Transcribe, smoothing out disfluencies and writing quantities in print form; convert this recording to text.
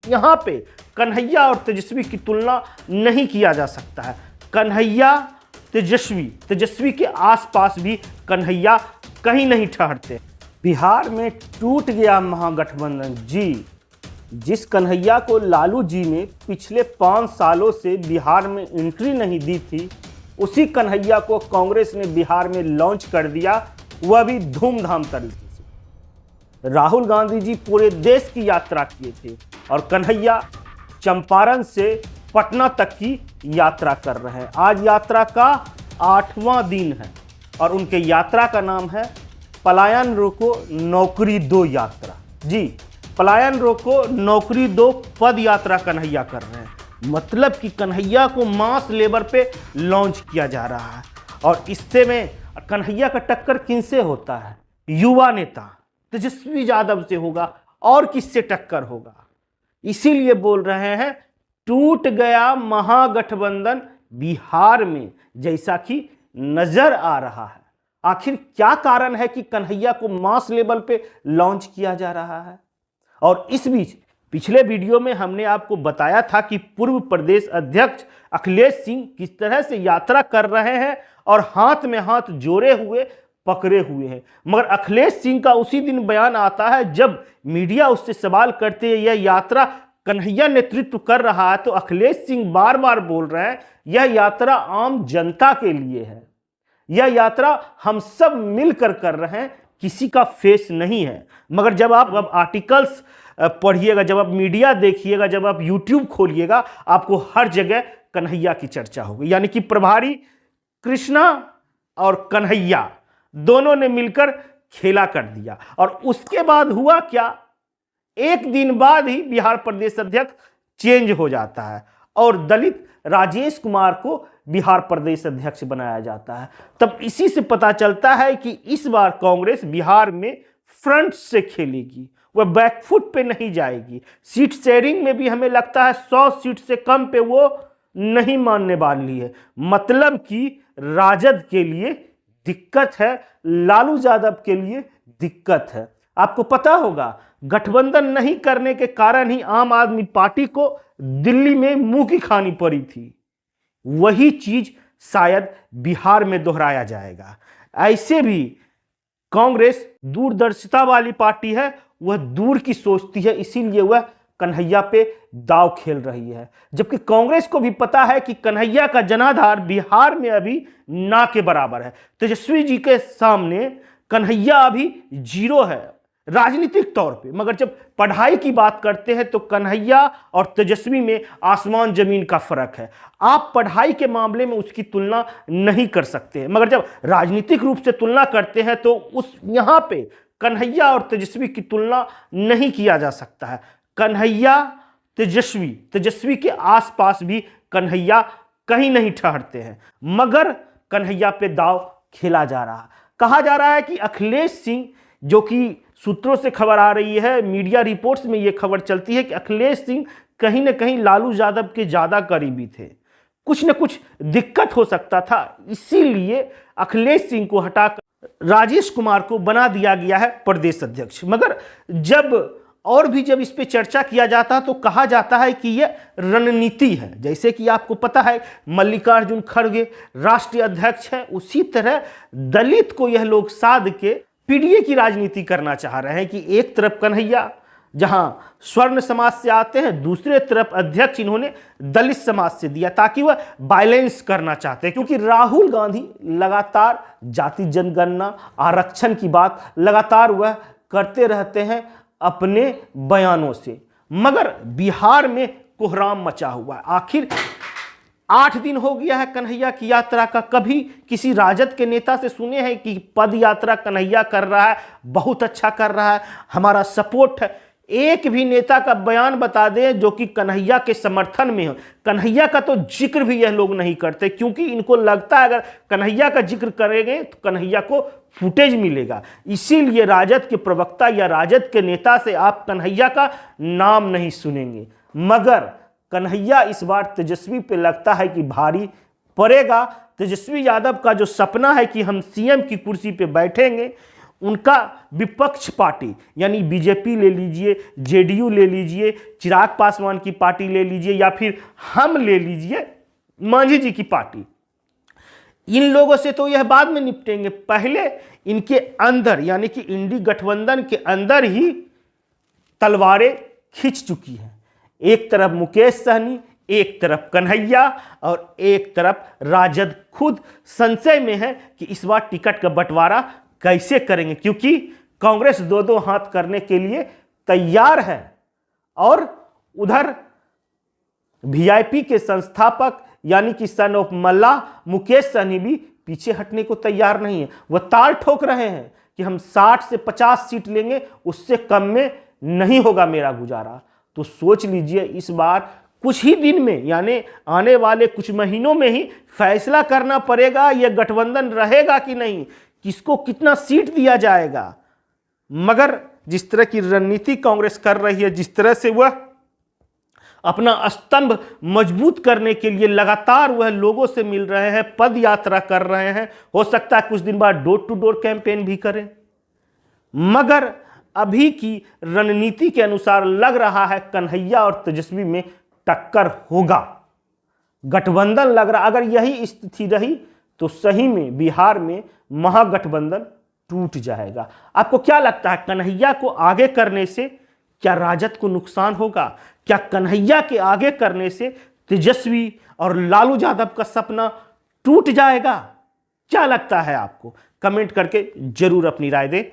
यहाँ पे कन्हैया और तेजस्वी की तुलना नहीं किया जा सकता है। कन्हैया तेजस्वी के आसपास भी कन्हैया कहीं नहीं ठहरते। बिहार में टूट गया महागठबंधन। जी, जिस कन्हैया को लालू जी ने पिछले 5 सालों से बिहार में एंट्री नहीं दी थी, उसी कन्हैया को कांग्रेस ने बिहार में लॉन्च कर दिया, वह भी धूमधाम तरीके से। राहुल गांधी जी पूरे देश की यात्रा किए थे और कन्हैया चंपारण से पटना तक की यात्रा कर रहे हैं। आज यात्रा का 8वां दिन है और उनके यात्रा का नाम है पलायन रोको नौकरी दो यात्रा। जी, पलायन रोको नौकरी दो पद यात्रा कन्हैया कर रहे हैं। मतलब कि कन्हैया को मास लेवल पे लॉन्च किया जा रहा है और इससे में कन्हैया का टक्कर किनसे होता है? युवा नेता तेजस्वी यादव से होगा और किससे टक्कर होगा? इसीलिए बोल रहे हैं टूट गया महागठबंधन बिहार में, जैसा कि नजर आ रहा है। आखिर क्या कारण है कि कन्हैया को मास लेवल पे लॉन्च किया जा रहा है? और इस बीच पिछले वीडियो में हमने आपको बताया था कि पूर्व प्रदेश अध्यक्ष अखिलेश सिंह किस तरह से यात्रा कर रहे हैं और हाथ में हाथ जोड़े हुए पकड़े हुए हैं। मगर अखिलेश सिंह का उसी दिन बयान आता है जब मीडिया उससे सवाल करते हैं यह यात्रा कन्हैया नेतृत्व कर रहा है, तो अखिलेश सिंह बार बार बोल रहे हैं यह यात्रा आम जनता के लिए है, यह यात्रा हम सब मिलकर कर रहे हैं, किसी का फेस नहीं है। मगर जब आप अब आर्टिकल्स पढ़िएगा, जब आप मीडिया देखिएगा, जब आप यूट्यूब खोलिएगा, आपको हर जगह कन्हैया की चर्चा होगी। यानी कि प्रभारी कृष्णा और कन्हैया दोनों ने मिलकर खेला कर दिया। और उसके बाद हुआ क्या? एक दिन बाद ही बिहार प्रदेश अध्यक्ष चेंज हो जाता है और दलित राजेश कुमार को बिहार प्रदेश अध्यक्ष बनाया जाता है। तब इसी से पता चलता है कि इस बार कांग्रेस बिहार में फ्रंट से खेलेगी, वह बैकफुट पे नहीं जाएगी। सीट शेयरिंग में भी हमें लगता है 100 सीट से कम पे वो नहीं मानने वाली है। मतलब कि राजद के लिए दिक्कत है, लालू यादव के लिए दिक्कत है। आपको पता होगा गठबंधन नहीं करने के कारण ही आम आदमी पार्टी को दिल्ली में मुंह की खानी पड़ी थी। वही चीज शायद बिहार में दोहराया जाएगा। ऐसे भी कांग्रेस दूरदर्शिता वाली पार्टी है, वह दूर की सोचती है, इसीलिए वह कन्हैया पे दांव खेल रही है। जबकि कांग्रेस को भी पता है कि कन्हैया का जनाधार बिहार में अभी ना के बराबर है। तेजस्वी जी के सामने कन्हैया अभी जीरो है राजनीतिक तौर पे। मगर जब पढ़ाई की बात करते हैं तो कन्हैया और तेजस्वी में आसमान जमीन का फर्क है। आप पढ़ाई के मामले में उसकी तुलना नहीं कर सकते, मगर जब राजनीतिक रूप से तुलना करते हैं तो उस यहाँ पे कन्हैया और तेजस्वी की तुलना नहीं किया जा सकता है। कन्हैया तेजस्वी के आसपास भी कन्हैया कहीं नहीं ठहरते हैं, मगर कन्हैया पे दांव खेला जा रहा है। कहा जा रहा है कि अखिलेश सिंह, जो कि सूत्रों से खबर आ रही है, मीडिया रिपोर्ट्स में यह खबर चलती है कि अखिलेश सिंह कहीं ना कहीं लालू यादव के ज्यादा करीबी थे, कुछ न कुछ दिक्कत हो सकता था, इसीलिए अखिलेश सिंह को हटाकर राजेश कुमार को बना दिया गया है प्रदेश अध्यक्ष। मगर जब इस पे चर्चा किया जाता है तो कहा जाता है कि यह रणनीति है। जैसे कि आपको पता है मल्लिकार्जुन खड़गे राष्ट्रीय अध्यक्ष है, उसी तरह दलित को यह लोग साध के पीडीए की राजनीति करना चाह रहे हैं कि एक तरफ कन्हैया जहां स्वर्ण समाज से आते हैं, दूसरे तरफ अध्यक्ष इन्होंने दलित समाज से दिया, ताकि वह बैलेंस करना चाहते हैं। क्योंकि राहुल गांधी लगातार जाति जनगणना आरक्षण की बात लगातार वह करते रहते हैं अपने बयानों से, मगर बिहार में कोहराम मचा हुआ है। आखिर 8 दिन हो गया है कन्हैया की यात्रा का। कभी किसी राजद के नेता से सुने हैं कि पद यात्रा कन्हैया कर रहा है, बहुत अच्छा कर रहा है, हमारा सपोर्ट है? एक भी नेता का बयान बता दें जो कि कन्हैया के समर्थन में हो। कन्हैया का तो जिक्र भी यह लोग नहीं करते, क्योंकि इनको लगता है अगर कन्हैया का जिक्र करेंगे तो कन्हैया को फुटेज मिलेगा। इसीलिए राजद के प्रवक्ता या राजद के नेता से आप कन्हैया का नाम नहीं सुनेंगे। मगर कन्हैया इस बार तेजस्वी पे लगता है कि भारी पड़ेगा। तेजस्वी यादव का जो सपना है कि हम सीएम की कुर्सी पे बैठेंगे, उनका विपक्ष पार्टी यानी बीजेपी ले लीजिए, जेडीयू ले लीजिए, चिराग पासवान की पार्टी ले लीजिए, या फिर हम ले लीजिए मांझी जी की पार्टी, इन लोगों से तो यह बाद में निपटेंगे। पहले इनके अंदर यानी कि इंडी गठबंधन के अंदर ही तलवारें खिंच चुकी हैं। एक तरफ मुकेश सहनी, एक तरफ कन्हैया और एक तरफ राजद खुद संशय में है कि इस बार टिकट का बंटवारा कैसे करेंगे, क्योंकि कांग्रेस दो दो हाथ करने के लिए तैयार है और उधर वीआईपी के संस्थापक यानी कि सन ऑफ मल्ला मुकेश सहनी भी पीछे हटने को तैयार नहीं है। वह ताल ठोक रहे हैं कि हम 60 से 50 सीट लेंगे, उससे कम में नहीं होगा मेरा गुजारा। तो सोच लीजिए इस बार कुछ ही दिन में यानी आने वाले कुछ महीनों में ही फैसला करना पड़ेगा यह गठबंधन रहेगा कि नहीं, किसको कितना सीट दिया जाएगा। मगर जिस तरह की रणनीति कांग्रेस कर रही है, जिस तरह से वह अपना स्तंभ मजबूत करने के लिए लगातार वह लोगों से मिल रहे हैं, पद यात्रा कर रहे हैं, हो सकता है कुछ दिन बाद डोर टू डोर कैंपेन भी करें। मगर अभी की रणनीति के अनुसार लग रहा है कन्हैया और तेजस्वी में टक्कर होगा, गठबंधन लग रहा। अगर यही स्थिति रही तो सही में बिहार में महागठबंधन टूट जाएगा। आपको क्या लगता है, कन्हैया को आगे करने से क्या राजद को नुकसान होगा? क्या कन्हैया के आगे करने से तेजस्वी और लालू यादव का सपना टूट जाएगा? क्या लगता है आपको? कमेंट करके जरूर अपनी राय दें।